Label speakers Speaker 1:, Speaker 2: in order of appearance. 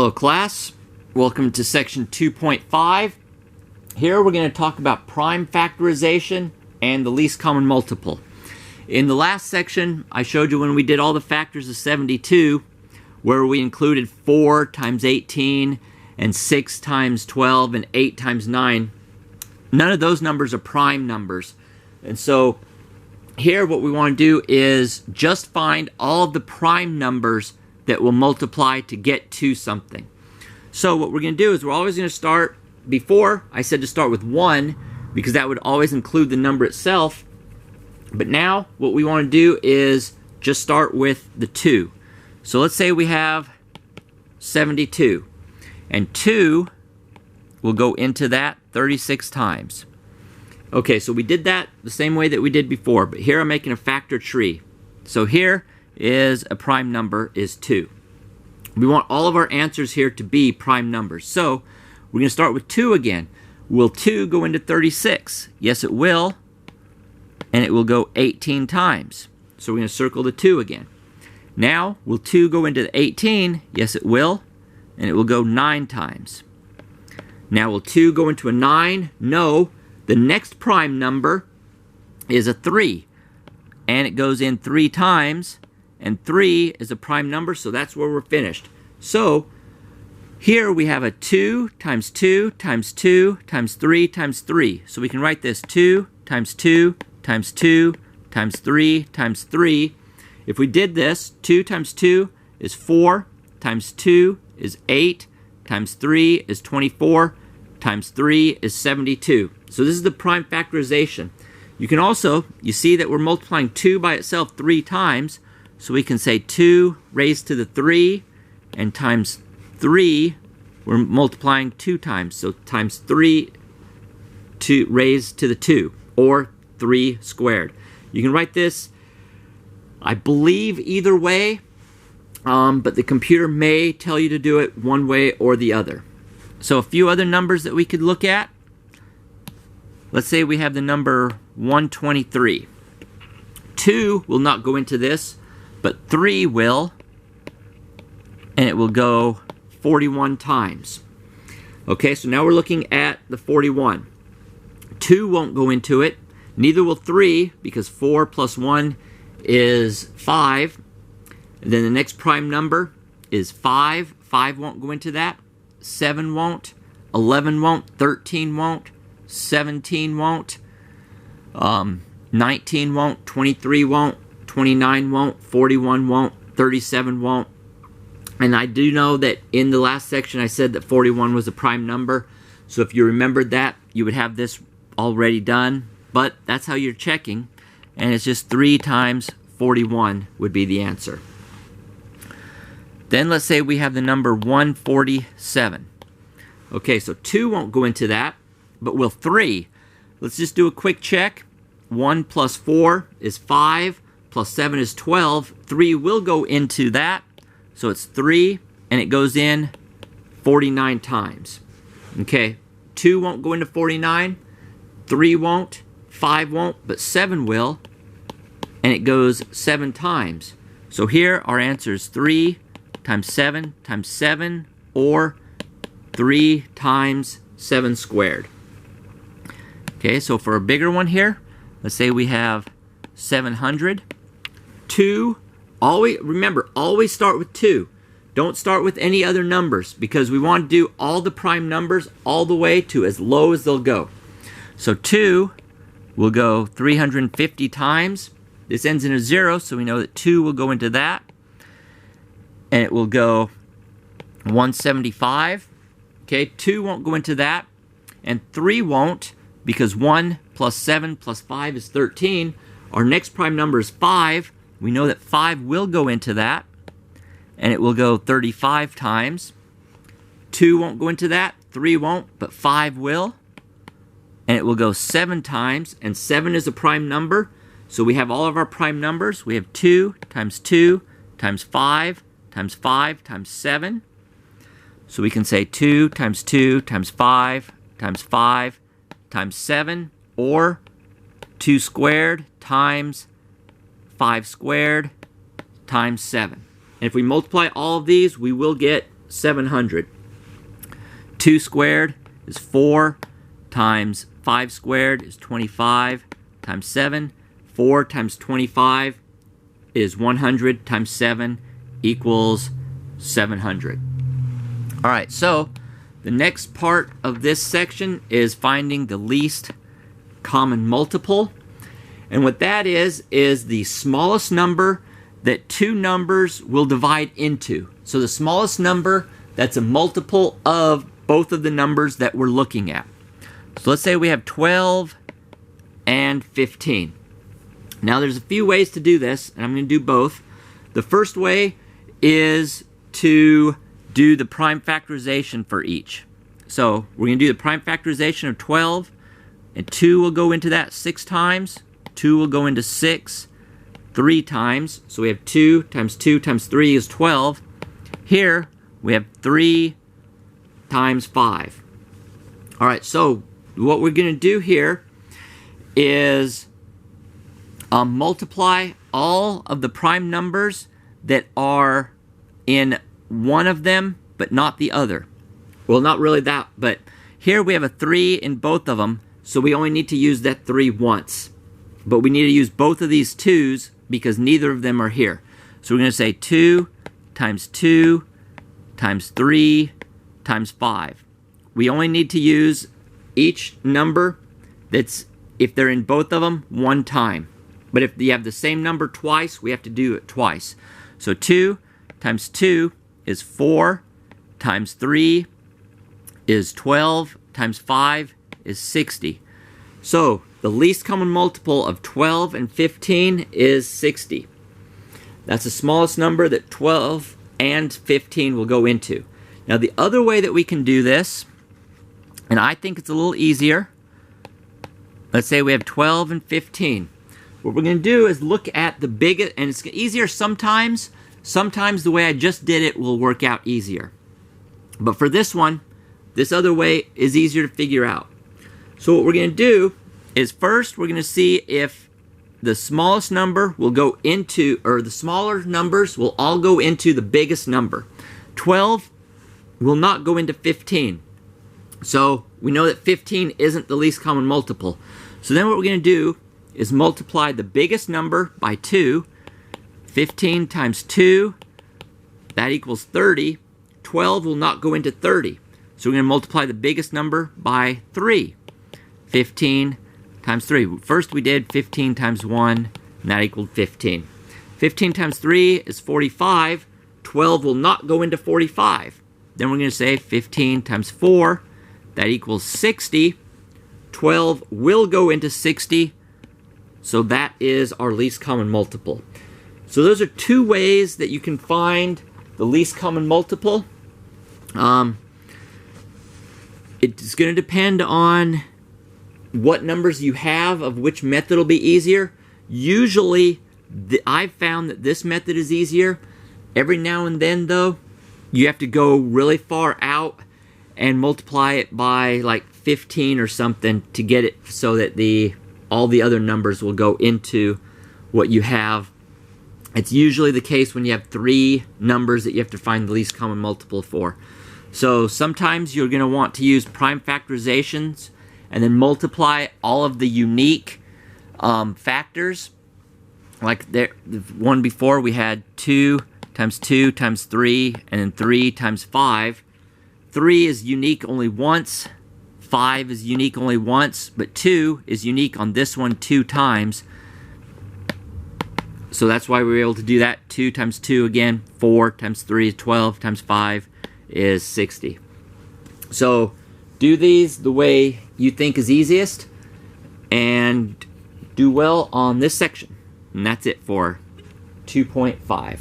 Speaker 1: Hello class, welcome to section 2.5. Here we're going to talk about prime factorization and the least common multiple. In the last section I showed you when we did all the factors of 72 where we included 4 times 18 and 6 times 12 and 8 times 9. None of those numbers are prime numbers. And so here what we want to do is just find all of the prime numbers that will multiply to get to something. So what we're going to do is we're always going to start, before I said to start with 1 because that would always include the number itself. But now what we want to do is just start with the 2. So let's say we have 72 and 2 will go into that 36 times. Okay, so we did that the same way that we did before, but here I'm making a factor tree. So here is a prime number is 2. We want all of our answers here to be prime numbers. So we're going to start with 2 again. Will 2 go into 36? Yes, it will. And it will go 18 times. So we're going to circle the 2 again. Now, will 2 go into 18? Yes, it will. And it will go 9 times. Now, will 2 go into a 9? No. The next prime number is a 3. And it goes in 3 times. And 3 is a prime number, so that's where we're finished. So, here we have a 2 times 2 times 2 times 3 times 3. So we can write this 2 times 2 times 2 times 3 times 3. If we did this, 2 times 2 is 4, times 2 is 8, times 3 is 24, times 3 is 72. So this is the prime factorization. You can also, you see that we're multiplying 2 by itself 3 times, so we can say 2 raised to the 3, and times 3, we're multiplying 2 times, so times 3 to raised to the 2, or 3 squared. You can write this, I believe, either way, but the computer may tell you to do it one way or the other. So a few other numbers that we could look at. Let's say we have the number 123. 2 will not go into this, but 3 will, and it will go 41 times. Okay, so now we're looking at the 41. 2 won't go into it, neither will 3, because 4 plus 1 is 5. And then the next prime number is 5. 5 won't go into that. 7 won't. 11 won't. 13 won't. 17 won't. 19 won't. 23 won't. 29 won't. 41 won't. 37 won't. And I do know that in the last section I said that 41 was a prime number. So if you remembered that, you would have this already done. But that's how you're checking. And it's just 3 times 41 would be the answer. Then let's say we have the number 147. Okay, so 2 won't go into that, but will 3? Let's just do a quick check. 1 plus 4 is 5, plus 7 is 12. 3 will go into that, so it's 3, and it goes in 49 times. Okay, 2 won't go into 49, 3 won't, 5 won't, but 7 will, and it goes 7 times. So here our answer is 3 times 7, or 3 times 7 squared. Okay, so for a bigger one here, let's say we have 700. 2, remember, always start with 2. Don't start with any other numbers, because we want to do all the prime numbers all the way to as low as they'll go. So 2 will go 350 times. This ends in a 0, so we know that 2 will go into that. And it will go 175. Okay, 2 won't go into that. And 3 won't, because 1 plus 7 plus 5 is 13. Our next prime number is 5. We know that 5 will go into that. And it will go 35 times. 2 won't go into that. 3 won't, but 5 will. And it will go 7 times. And 7 is a prime number. So we have all of our prime numbers. We have 2 times 2 times 5 times 5 times 7. So we can say 2 times 2 times 5 times 5 times 7, or 2 squared times 5 squared times 7. And if we multiply all of these, we will get 700. 2 squared is 4 times 5 squared is 25 times 7. 4 times 25 is 100 times 7 equals 700. All right, so the next part of this section is finding the least common multiple. And what that is the smallest number that two numbers will divide into. So the smallest number that's a multiple of both of the numbers that we're looking at. So let's say we have 12 and 15. Now there's a few ways to do this, and I'm going to do both. The first way is to do the prime factorization for each. So we're going to do the prime factorization of 12, and 2 will go into that 6 times. 2 will go into 6 3 times. So we have 2 times 2 times 3 is 12. Here we have 3 times 5. All right, so what we're going to do here is multiply all of the prime numbers that are in one of them but not the other. Well, not really that, but here we have a 3 in both of them, so we only need to use that 3 once. But we need to use both of these 2's because neither of them are here. So we're going to say 2 times 2 times 3 times 5. We only need to use each number that's, if they're in both of them, one time. But if you have the same number twice, we have to do it twice. So 2 times 2 is 4 times 3 is 12 times 5 is 60. So the least common multiple of 12 and 15 is 60. That's the smallest number that 12 and 15 will go into. Now the other way that we can do this, and I think it's a little easier, let's say we have 12 and 15. What we're going to do is look at the biggest, and it's easier sometimes. Sometimes the way I just did it will work out easier. But for this one, this other way is easier to figure out. So what we're going to do is first we're going to see if the smallest number will go into, or the smaller numbers will all go into the biggest number. 12 will not go into 15. So we know that 15 isn't the least common multiple. So then what we're going to do is multiply the biggest number by 2. 15 times 2, that equals 30. 12 will not go into 30. So we're going to multiply the biggest number by 3. 15 times 3. First we did 15 times 1, and that equaled 15. 15 times 3 is 45. 12 will not go into 45. Then we're going to say 15 times 4, that equals 60. 12 will go into 60. So that is our least common multiple. So those are two ways that you can find the least common multiple. It's going to depend on what numbers you have, of which method will be easier. Usually, I've found that this method is easier. Every now and then, though, you have to go really far out and multiply it by like 15 or something to get it so that all the other numbers will go into what you have. It's usually the case when you have 3 numbers that you have to find the least common multiple for. So sometimes you're going to want to use prime factorizations and then multiply all of the unique factors. Like the one before, we had 2 times 2 times 3, and then 3 times 5. 3 is unique only once, 5 is unique only once, but 2 is unique on this one 2 times. So that's why we were able to do that. 2 times 2 again, 4 times 3 is 12, times 5 is 60. So do these the way you think is easiest, and do well on this section. And that's it for 2.5.